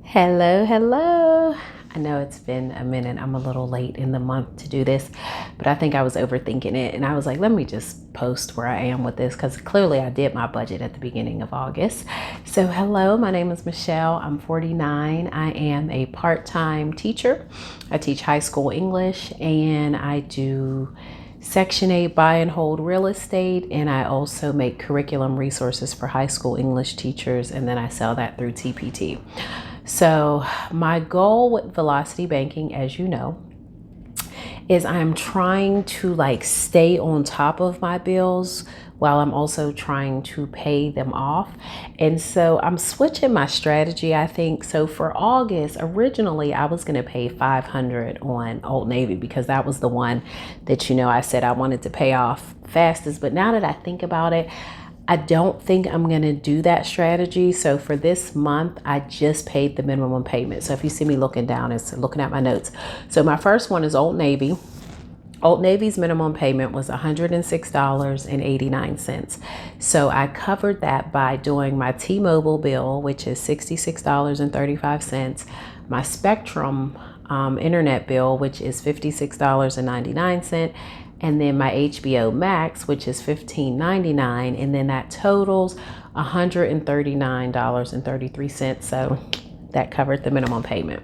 Hello. I know it's been a minute. I'm a little late in the month to do this, but I think I was overthinking it. And I was like, let me just post where I am with this because clearly I did my budget at the beginning of August. So, hello, my name is Michelle. I'm 49. I am a part-time teacher. I teach high school English and I do Section 8 buy and hold real estate. And I also make curriculum resources for high school English teachers. And then I sell that through TPT. So my goal with Velocity Banking, as you know, is I'm trying to stay on top of my bills while I'm also trying to pay them off. And so I'm switching my strategy, I think. So for August, originally I was going to pay $500 on Old Navy because that was the one that, I said I wanted to pay off fastest. But now that I think about it, I don't think I'm going to do that strategy. So for this month, I just paid the minimum payment. So if you see me looking down, it's looking at my notes. So my first one is Old Navy. Old Navy's minimum payment was $106.89. So I covered that by doing my T-Mobile bill, which is $66.35, my Spectrum internet bill, which is $56.99, and then my HBO Max, which is $15.99, and then that totals $139.33. So that covered the minimum payment.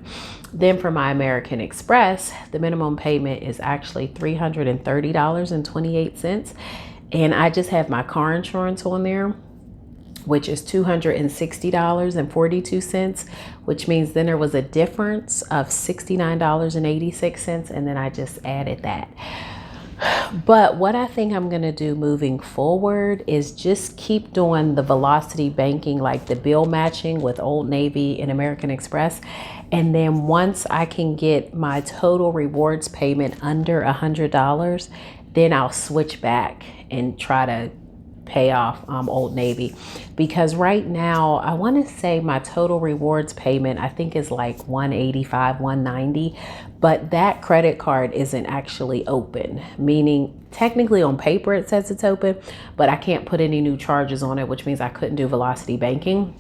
Then for my American Express, the minimum payment is actually $330.28. And I just have my car insurance on there, which is $260.42, which means then there was a difference of $69.86. And then I just added that. But what I think I'm going to do moving forward is just keep doing the Velocity Banking, like the bill matching with Old Navy and American Express. And then once I can get my total rewards payment under $100, then I'll switch back and try to pay off Old Navy, because right now I want to say my total rewards payment I think is like $185, $190, but that credit card isn't actually open, meaning technically on paper it says it's open, but I can't put any new charges on it, which means I couldn't do Velocity Banking.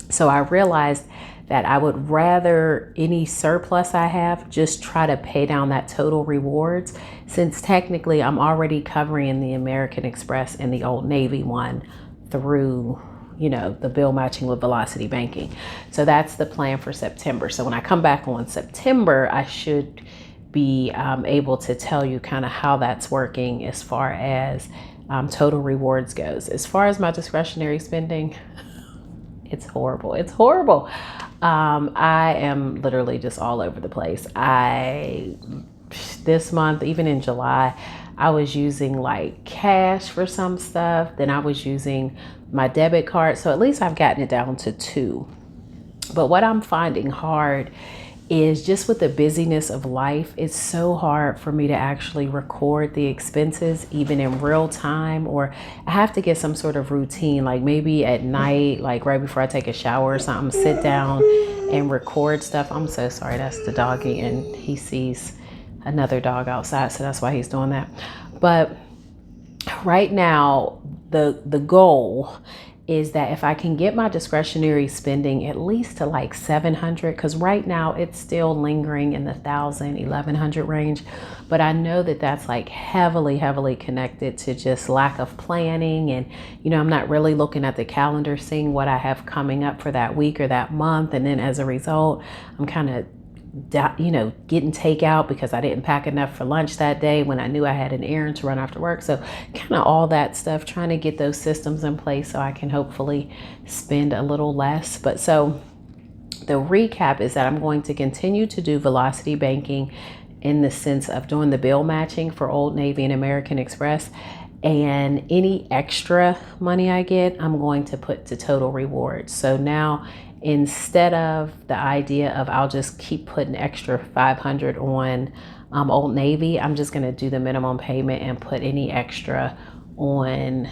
So I realized that I would rather any surplus I have just try to pay down that total rewards, since technically I'm already covering the American Express and the Old Navy one through, the bill matching with Velocity Banking. So that's the plan for September. So when I come back on September, I should be able to tell you kind of how that's working as far as total rewards goes. As far as my discretionary spending, it's horrible. I am literally just all over the place. This month, even in July, I was using like cash for some stuff. Then I was using my debit card. So at least I've gotten it down to 2. But what I'm finding hard is just with the busyness of life, it's so hard for me to actually record the expenses even in real time, or I have to get some sort of routine, like maybe at night, like right before I take a shower or something, sit down and record stuff. I'm so sorry, that's the doggy and he sees another dog outside, so that's why he's doing that. But right now, the goal is that if I can get my discretionary spending at least to like 700, because right now it's still lingering in the 1,100 range, but I know that that's like heavily connected to just lack of planning. And, I'm not really looking at the calendar, seeing what I have coming up for that week or that month. And then as a result, I'm kind of getting takeout because I didn't pack enough for lunch that day when I knew I had an errand to run after work. So kind of all that stuff, trying to get those systems in place so I can hopefully spend a little less. But so the recap is that I'm going to continue to do Velocity Banking in the sense of doing the bill matching for Old Navy and American Express. And any extra money I get, I'm going to put to total rewards. So now, instead of the idea of I'll just keep putting extra 500 on Old Navy, I'm just going to do the minimum payment and put any extra on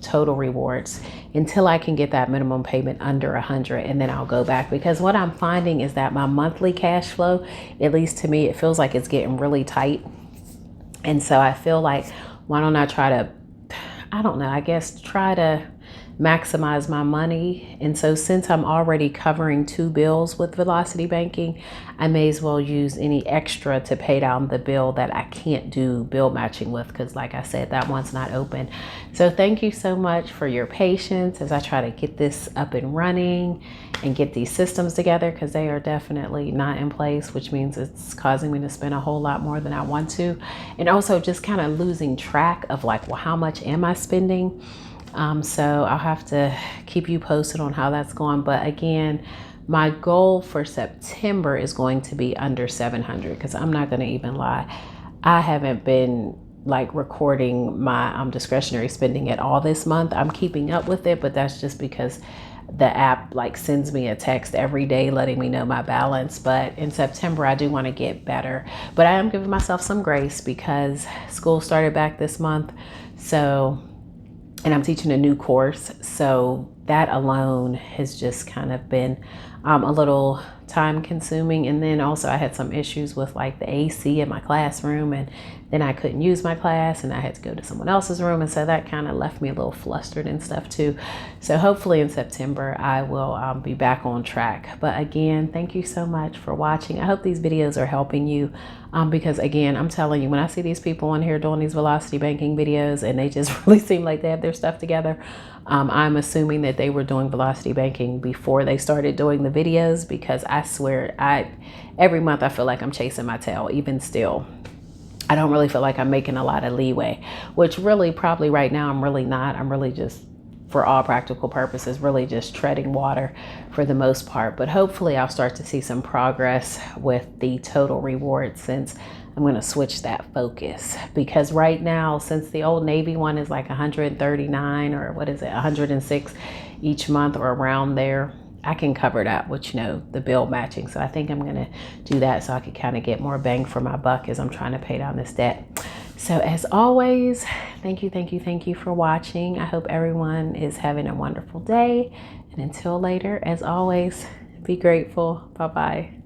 total rewards until I can get that minimum payment under 100, and then I'll go back. Because what I'm finding is that my monthly cash flow, at least to me, it feels like it's getting really tight. And so I feel like, why don't I try to maximize my money. And so since I'm already covering 2 bills with Velocity Banking, I may as well use any extra to pay down the bill that I can't do bill matching with, because like I said, that one's not open. So thank you so much for your patience as I try to get this up and running and get these systems together, because they are definitely not in place, which means it's causing me to spend a whole lot more than I want to. And also just kind of losing track of like, well, how much am I spending? So I'll have to keep you posted on how that's going. But again, my goal for September is going to be under 700, because I'm not going to even lie, I haven't been like recording my discretionary spending at all this month. I'm keeping up with it, but that's just because the app like sends me a text every day letting me know my balance. But in September, I do want to get better, but I am giving myself some grace because school started back this month. So, and I'm teaching a new course. So that alone has just kind of been a little time consuming. And then also I had some issues with like the AC in my classroom, and then I couldn't use my class and I had to go to someone else's room. And so that kind of left me a little flustered and stuff too. So hopefully in September, I will be back on track. But again, thank you so much for watching. I hope these videos are helping you because again, I'm telling you, when I see these people on here doing these Velocity Banking videos and they just really seem like they have their stuff together, I'm assuming that they were doing Velocity Banking before they started doing the videos, because I swear every month I feel like I'm chasing my tail. Even still, I don't really feel like I'm making a lot of leeway, which really probably right now I'm really not. I'm really just, for all practical purposes, really just treading water for the most part. But hopefully I'll start to see some progress with the total reward, since I'm going to switch that focus. Because right now, since the Old Navy one is like 139 or what is it, 106 each month or around there, I can cover that with, the bill matching. So I think I'm going to do that so I can kind of get more bang for my buck as I'm trying to pay down this debt. So as always, thank you for watching. I hope everyone is having a wonderful day. And until later, as always, be grateful. Bye-bye.